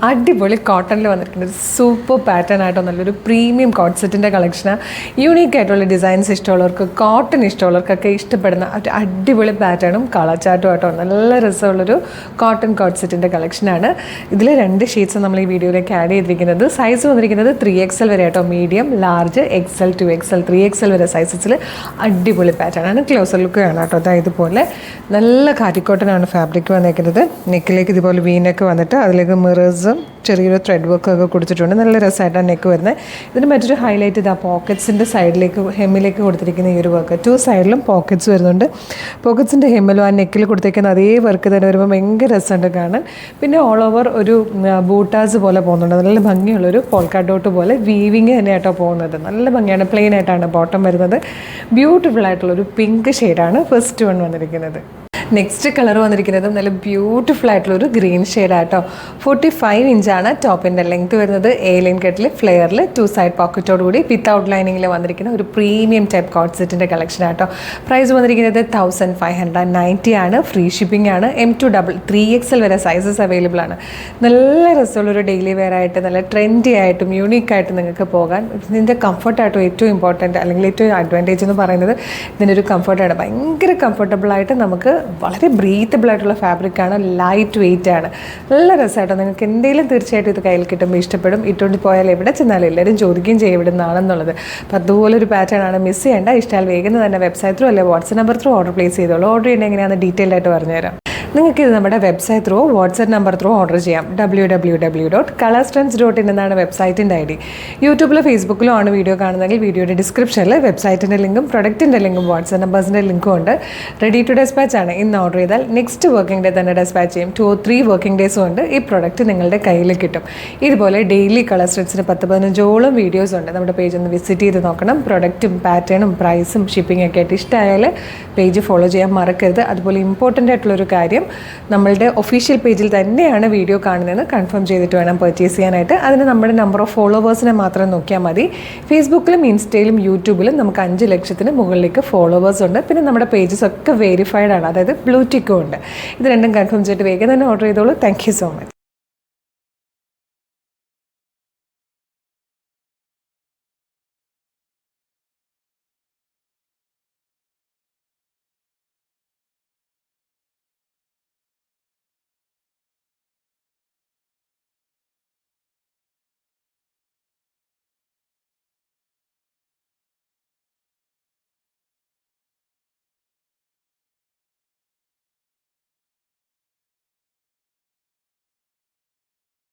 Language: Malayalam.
അടിപൊളി കോട്ടണിൽ വന്നിരിക്കുന്ന ഒരു സൂപ്പർ പാറ്റേൺ ആയിട്ടോ നല്ലൊരു പ്രീമിയം കോട്ട് സെറ്റിൻ്റെ കളക്ഷനാണ്. യൂണീക്ക് ആയിട്ടുള്ള ഡിസൈൻസ് ഇഷ്ടമുള്ളവർക്ക്, കോട്ടൺ ഇഷ്ടമുള്ളവർക്കൊക്കെ ഇഷ്ടപ്പെടുന്ന ഒരു അടിപൊളി പാറ്റേണും കളർ ചാർട്ടും ആയിട്ടോ നല്ല രസമുള്ളൊരു കോട്ടൺ കോട്ട് സെറ്റിൻ്റെ കളക്ഷനാണ്. ഇതിൽ 2 ഷീറ്റ്സ് നമ്മൾ ഈ വീഡിയോയിലേക്ക് ആഡ് ചെയ്തിരിക്കുന്നത്. സൈസ് വന്നിരിക്കുന്നത് 3XL വരെ ആയിട്ടോ, medium, large, XL, 2XL, 3XL വരെ സൈസസിൽ അടിപൊളി പാറ്റേൺ ആണ്. ക്ലോസർ ലുക്ക് ആണ് കേട്ടോ. അതായത് ഇതുപോലെ നല്ല കാറ്റിക്കോട്ടനാണ് ഫാബ്രിക് വന്നിരിക്കുന്നത്. നെക്കിലേക്ക് ഇതുപോലെ വീനൊക്കെ വന്നിട്ട് അതിലേക്ക് മിറേഴ്സും ചെറിയൊരു ത്രെഡ് വർക്കൊക്കെ കൊടുത്തിട്ടുണ്ട്. നല്ല രസമായിട്ടാണ് നെക്ക് വരുന്നത്. ഇതിന് മറ്റൊരു ഹൈലൈറ്റ് ഇതാ പോക്കറ്റ്സിൻ്റെ സൈഡിലേക്ക് ഹെമ്മിലേക്ക് കൊടുത്തിരിക്കുന്ന ഈ ഒരു വർക്ക്. 2 സൈഡിലും പോക്കറ്റ്സ് വരുന്നുണ്ട്. പോക്കറ്റ്സിൻ്റെ ഹെമ്മിലും ആ നെക്കിൽ കൊടുത്തിരിക്കുന്ന അതേ വർക്ക് തന്നെ വരുമ്പോൾ ഭയങ്കര രസമുണ്ട് കാണാൻ. പിന്നെ ഓൾ ഓവർ ഒരു ബൂട്ടാസ് പോലെ പോകുന്നുണ്ട്. നല്ല ഭംഗിയുള്ളൊരു പോൾക്കാ ഡോട്ട് പോലെ വീവിങ് തന്നെയായിട്ടോ പോകുന്നത്. നല്ല ഭംഗിയാണ്. പ്ലെയിൻ ആയിട്ടാണ് ബോട്ടം വരുന്നത്. ബ്യൂട്ടിഫുൾ ആയിട്ടുള്ളൊരു പിങ്ക് ഷെയ്ഡാണ് ഫസ്റ്റ് വൺ വന്നിരിക്കുന്നത്. നെക്സ്റ്റ് കളർ വന്നിരിക്കുന്നതും നല്ല ബ്യൂട്ടിഫുൾ ആയിട്ടുള്ളൊരു ഗ്രീൻ ഷെയ്ഡാട്ടോ. 45 ഇഞ്ചാണ് ടോപ്പിൻ്റെ ലെങ്ത് വരുന്നത്. എ ലൈൻ കട്ടിൽ ഫ്ലെയറിൽ 2 സൈഡ് പോക്കറ്റോട് കൂടി വിത്ത് ഔട്ട് ലൈനിങ്ങിൽ വന്നിരിക്കുന്ന ഒരു പ്രീമിയം ടൈപ്പ് കോട്ട് സെറ്റിൻ്റെ കളക്ഷൻ ആട്ടോ. പ്രൈസ് വന്നിരിക്കുന്നത് 1590 ആണ്. ഫ്രീ ഷിപ്പിംഗ് ആണ്. M2 3XL വരെ സൈസസ് അവൈലബിൾ ആണ്. നല്ല രസമുള്ളൊരു ഡെയിലി വെയർ ആയിട്ട് നല്ല ട്രെൻഡി ആയിട്ടും യൂണീക്കായിട്ടും നിങ്ങൾക്ക് പോകാൻ. ഇതിൻ്റെ കംഫർട്ടായിട്ടും ഏറ്റവും ഇമ്പോർട്ടൻറ്റ് അല്ലെങ്കിൽ ഏറ്റവും അഡ്വാൻറ്റേജ് എന്ന് പറയുന്നത് ഇതിൻ്റെ ഒരു കംഫർട്ടാണ്. ഭയങ്കര കംഫർട്ടബിളായിട്ട് നമുക്ക് വളരെ ബ്രീത്തബിൾ ആയിട്ടുള്ള ഫാബ്രിക്കാണ്. ലൈറ്റ് വെയിറ്റ് ആണ്. നല്ല രസമായിട്ടോ. നിങ്ങൾക്ക് എന്തെങ്കിലും തീർച്ചയായിട്ടും ഇത് കയ്യിൽ കിട്ടുമ്പോൾ ഇഷ്ടപ്പെടും. ഇട്ടുകൊണ്ട് പോയാൽ എവിടെ ചെന്നാലും എല്ലാവരും ചോദിക്കുകയും ചെയ്യും എവിടെ നിന്നാണെന്നുള്ളത്. അപ്പോൾ അതുപോലെ ഒരു പാറ്റേൺ ആണ്. മിസ് ചെയ്യേണ്ട. ഇഷ്ടമായാൽ വേഗം തന്നെ വെബ്സൈറ്റ് ത്രൂ അല്ലെങ്കിൽ WhatsApp number through order place ചെയ്തോളൂ. ഓർഡർ ചെയ്യണമെങ്കിൽ എങ്ങനെയാണെന്ന് ഡീറ്റെയിൽ ആയിട്ട് പറഞ്ഞുതരാം. നിങ്ങൾക്ക് ഇത് നമ്മുടെ website through WhatsApp number through order ചെയ്യാം. www.colorstrends.in എന്നാണ് വെബ്സൈറ്റിൻ്റെ ID. യൂട്യൂബിലോ ഫേസ്ബുക്കിലോ ആണ് വീഡിയോ കാണുന്നതെങ്കിൽ വീഡിയോയുടെ ഡിസ്ക്രിപ്ഷനിൽ വെബ്സൈറ്റിൻ്റെ ലിങ്കും പ്രൊഡക്റ്റിൻ്റെ ലിങ്കും വാട്സ്ആപ്പ് നമ്പേഴ്സിൻ്റെ ലിങ്കും ഉണ്ട്. റെഡി ടു ഡെസ്പാച്ച് ആണ്. ഇന്ന് ഓർഡർ ചെയ്താൽ നെക്സ്റ്റ് വർക്കിംഗ് ഡേ തന്നെ ഡെസ്പാച്ച് ചെയ്യും. 2 or 3 വർക്കിംഗ് ഡേയ്സ് കൊണ്ട് ഈ പ്രൊഡക്റ്റ് നിങ്ങളുടെ കയ്യിൽ കിട്ടും. ഇതുപോലെ ഡെയിലി കളർ സ്ട്രെറ്റ്സിന് 10-15ഓളം വീഡിയോസ് ഉണ്ട്. നമ്മുടെ പേജ് ഒന്ന് വിസിറ്റ് ചെയ്ത് നോക്കണം. പ്രൊഡക്റ്റും പാറ്റേണും പ്രൈസും ഷിപ്പിംഗ് ഒക്കെ ആയിട്ട് ഇഷ്ടമായാൽ പേജ് ഫോളോ ചെയ്യാൻ മറക്കരുത്. അതുപോലെ ഇമ്പോർട്ടൻ്റ് ആയിട്ടുള്ളൊരു കാര്യം, നമ്മളുടെ ഒഫീഷ്യൽ പേജിൽ തന്നെയാണ് വീഡിയോ കാണുന്നതെന്ന് കൺഫേം ചെയ്തിട്ട് വേണം പർച്ചേസ് ചെയ്യാനായിട്ട്. അതിന് നമ്മുടെ നമ്പർ ഓഫ് ഫോളോവേഴ്സിനെ മാത്രം നോക്കിയാൽ മതി. ഫേസ്ബുക്കിലും ഇൻസ്റ്റയിലും യൂട്യൂബിലും നമുക്ക് 5 ലക്ഷത്തിന് മുകളിലേക്ക് ഫോളോവേഴ്സ് ഉണ്ട്. പിന്നെ നമ്മുടെ പേജസ് ഒക്കെ വെരിഫൈഡ് ആണ്. അതായത് ബ്ലൂ ടിക്കും ഉണ്ട്. ഇത് രണ്ടും കൺഫേം ചെയ്തിട്ട് വേഗം തന്നെ ഓർഡർ ചെയ്തോളൂ. Thank you so much.